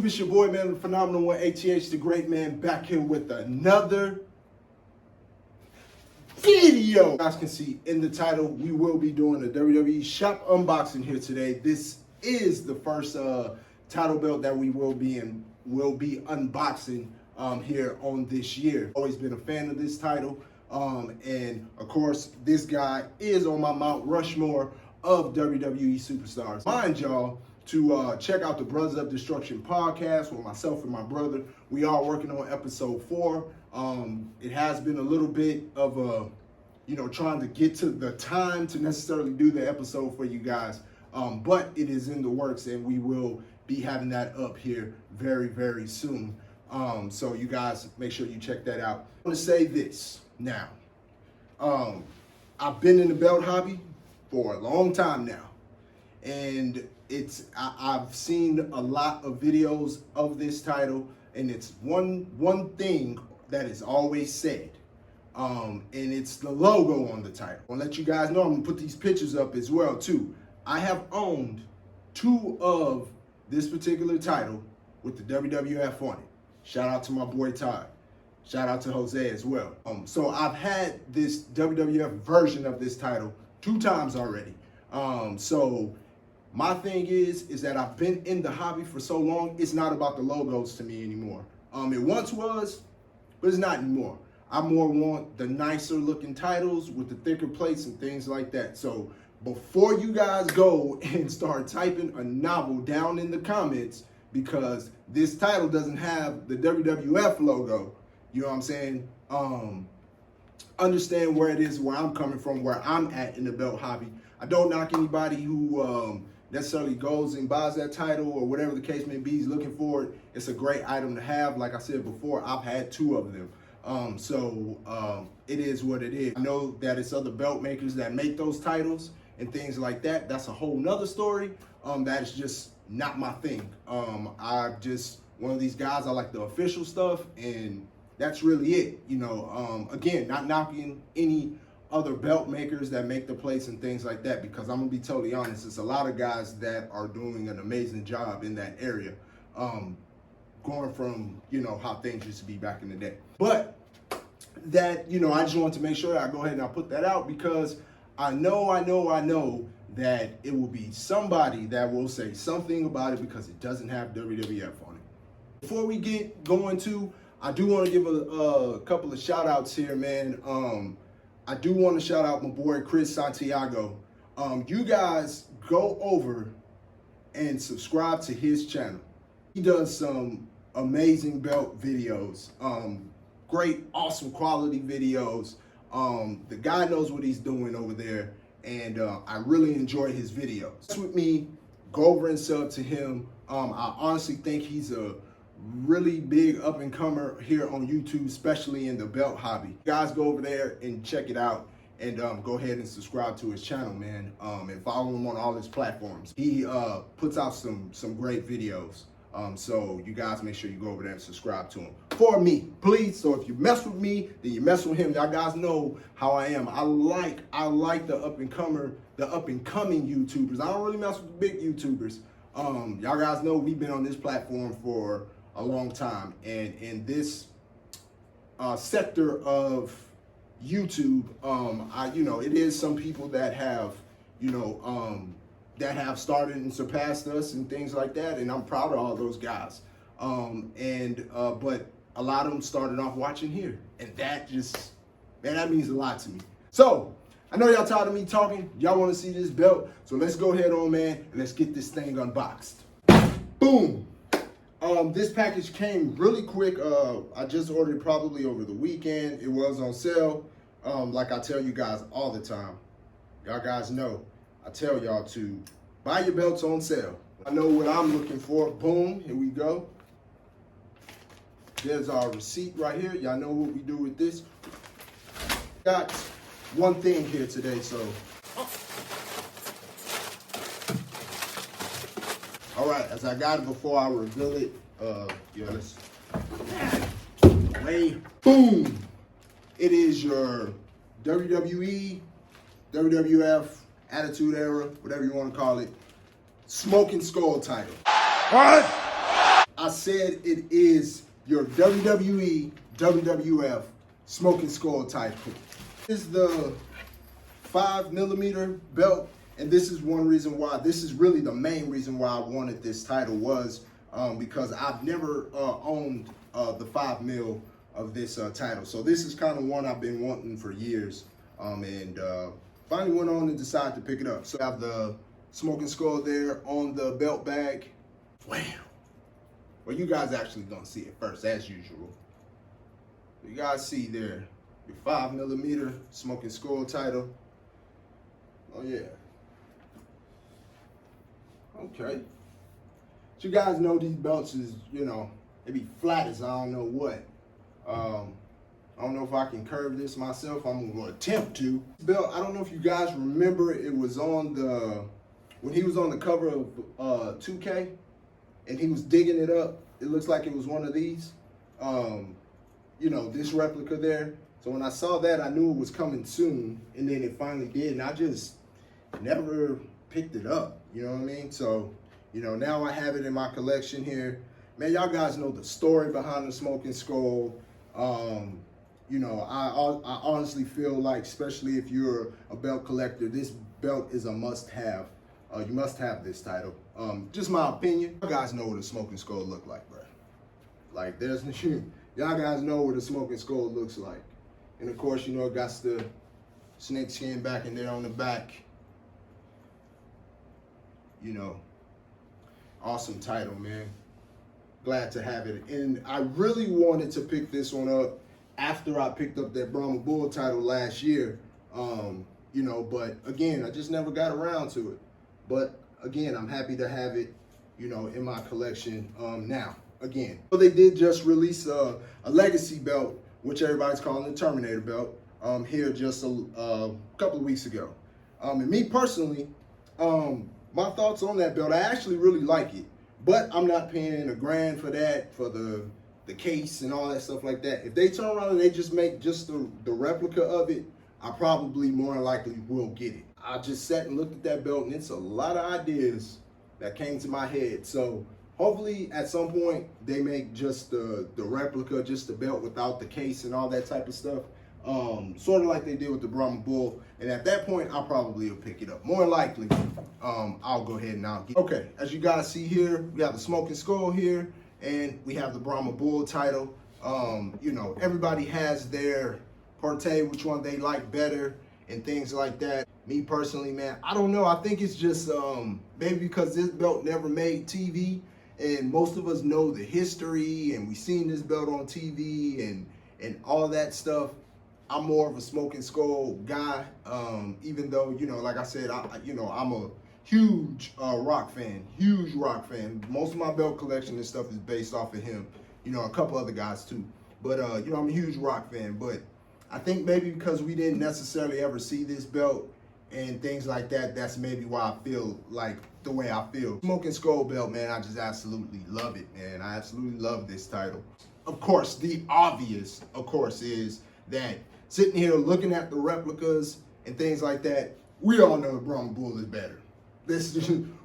it's your boy, man, the phenomenal one, ATH, the great man, back here with another video. You guys can see in the title, we will be doing a WWE shop unboxing here today. This is the first title belt that we will be unboxing here on this year. Always been a fan of this title, and of course, this guy is on my Mount Rushmore of WWE superstars. Mind y'all to check out the Brothers of Destruction podcast with myself and my brother. We are working on episode 4. It has been a little bit of a, trying to get to the time to necessarily do the episode for you guys. But it is in the works, and we will be having that up here very, very soon. So you guys make sure you check that out. I want to say this now. I've been in the belt hobby for a long time now, and I've seen a lot of videos of this title, and it's one thing that is always said, and it's the logo on the title. I'll let you guys know. I'm gonna put these pictures up as well too. I have owned 2 of this particular title with the WWF on it. Shout out to my boy Todd. Shout out to Jose as well. So I've had this WWF version of this title 2 times already. So my thing is that I've been in the hobby for so long, it's not about the logos to me anymore. It once was, but it's not anymore. I more want the nicer looking titles with the thicker plates and things like that. So before you guys go and start typing a novel down in the comments, because this title doesn't have the WWF logo, you know what I'm saying? Understand where it is, where I'm coming from, where I'm at in the belt hobby. I don't knock anybody who necessarily goes and buys that title or whatever the case may be. He's looking for it. It's a great item to have. Like I said before, I've had 2 of them. It is what it is. I know that it's other belt makers that make those titles and things like that. That's a whole nother story. That is just not my thing. I'm just one of these guys. I like the official stuff, and that's really it. Again, not knocking any other belt makers that make the plates and things like that, because I'm gonna be totally honest, it's a lot of guys that are doing an amazing job in that area, going from how things used to be back in the day. But that I just want to make sure that I go ahead and I put that out, because I know that it will be somebody that will say something about it because it doesn't have WWF on it. Before we get going to, I do want to give a couple of shout outs here, man. I do want to shout out my boy Chris Santiago. You guys go over and subscribe to his channel. He does some amazing belt videos, great, awesome quality videos. The guy knows what he's doing over there, and I really enjoy his videos. With me, go over and sub to him. I honestly think he's a really big up-and-comer here on YouTube, especially in the belt hobby. You guys go over there and check it out, and go ahead and subscribe to his channel, man, and follow him on all his platforms. He puts out some great videos, so you guys make sure you go over there and subscribe to him for me, please. So if you mess with me, then you mess with him. Y'all guys know how I am. I like the up-and-coming YouTubers. I don't really mess with the big YouTubers. Y'all guys know we've been on this platform for a long time, and in this sector of YouTube, it is some people that have, that have started and surpassed us and things like that, and I'm proud of all those guys. But a lot of them started off watching here, and that just, man, that means a lot to me. So I know y'all tired of me talking. Y'all want to see this belt, so let's go ahead on, man, and let's get this thing unboxed. Boom. This package came really quick. I just ordered it probably over the weekend. It was on sale. Like I tell you guys all the time. Y'all guys know, I tell y'all to buy your belts on sale. I know what I'm looking for. Boom, here we go. There's our receipt right here. Y'all know what we do with this. Got one thing here today, so. All right, as I got it before I reveal it, boom. It is your WWE, WWF, Attitude Era, whatever you want to call it, Smoking Skull title. What? I said it is your WWE, WWF Smoking Skull title. This is the 5mm belt, and this is one reason why, this is really the main reason why I wanted this title was because I've never owned the 5mm of this title. So this is kind of one I've been wanting for years, and finally went on and decided to pick it up. So I have the Smoking Skull there on the belt bag. Wow. Well, you guys actually gonna see it first, as usual. You guys see there, your 5mm Smoking Skull title. Oh yeah. Okay. But you guys know these belts is, you know, they be flat as I don't know what. I don't know if I can curve this myself. I'm gonna attempt to. This belt, I don't know if you guys remember, it was on the, when he was on the cover of 2K and he was digging it up. It looks like it was one of these. You know, this replica there. So when I saw that, I knew it was coming soon, and then it finally did, and I just never picked it up, you know what I mean? So, you know, now I have it in my collection here. Man, y'all guys know the story behind the Smoking Skull. You know, I honestly feel like, especially if you're a belt collector, this belt is a must-have. You must have this title. Just my opinion. You guys know what a Smoking Skull look like, bro. Like, there's y'all guys know what a Smoking Skull looks like. And of course, you know, it got the snake skin back in there on the back. You know, awesome title, man. Glad to have it. And I really wanted to pick this one up after I picked up that Brahma Bull title last year. You know, but again, I just never got around to it. But again, I'm happy to have it, you know, in my collection now. Again, so they did just release a legacy belt, which everybody's calling the Terminator belt, here just a couple of weeks ago. And me personally, my thoughts on that belt, I actually really like it, but I'm not paying $1,000 for that, for the case and all that stuff like that. If they turn around and they just make just the replica of it, I probably more than likely will get it. I just sat and looked at that belt, and it's a lot of ideas that came to my head. So hopefully at some point they make just the replica, just the belt without the case and all that type of stuff. Sort of like they did with the Brahma Bull. And at that point, I probably will pick it up. More likely, I'll go ahead and I'll get it. Okay, as you guys see here, we have the Smoking Skull here, and we have the Brahma Bull title. You know, everybody has their forte, which one they like better and things like that. Me personally, man, I don't know. I think it's just maybe because this belt never made TV, and most of us know the history, and we've seen this belt on TV and all that stuff. I'm more of a Smoking Skull guy, even though, you know, like I said, you know, I'm a huge rock fan, huge rock fan. Most of my belt collection and stuff is based off of him, you know, a couple other guys too. But, you know, I'm a huge rock fan, but I think maybe because we didn't necessarily ever see this belt and things like that, that's maybe why I feel like the way I feel. Smoking Skull belt, man, I just absolutely love it, man. I absolutely love this title. Of course, the obvious, of course, is that sitting here looking at the replicas and things like that, we all know Brahma Bull is better.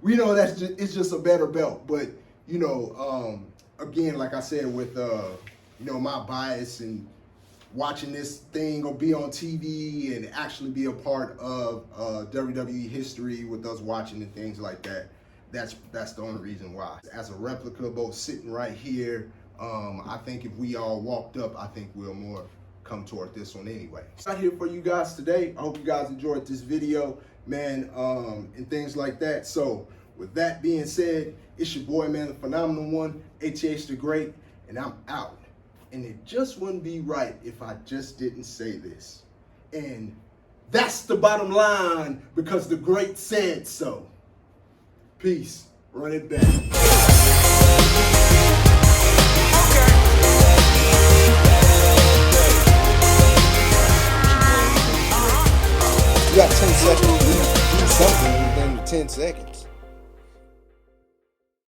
We know it's just a better belt. But, you know, again, like I said, with, you know, my bias and watching this thing or be on TV and actually be a part of WWE history with us watching and things like that, that's the only reason why. As a replica, both sitting right here, I think if we all walked up, I think we'll more come toward this one anyway. I'm here for you guys today. I hope you guys enjoyed this video, man, and things like that. So with that being said, it's your boy, man, the phenomenal one, ATH the Great, and I'm out. And it just wouldn't be right if I just didn't say this. And that's the bottom line, because the great said so. Peace. Run it back. You got 10 seconds. Do something within the 10 seconds.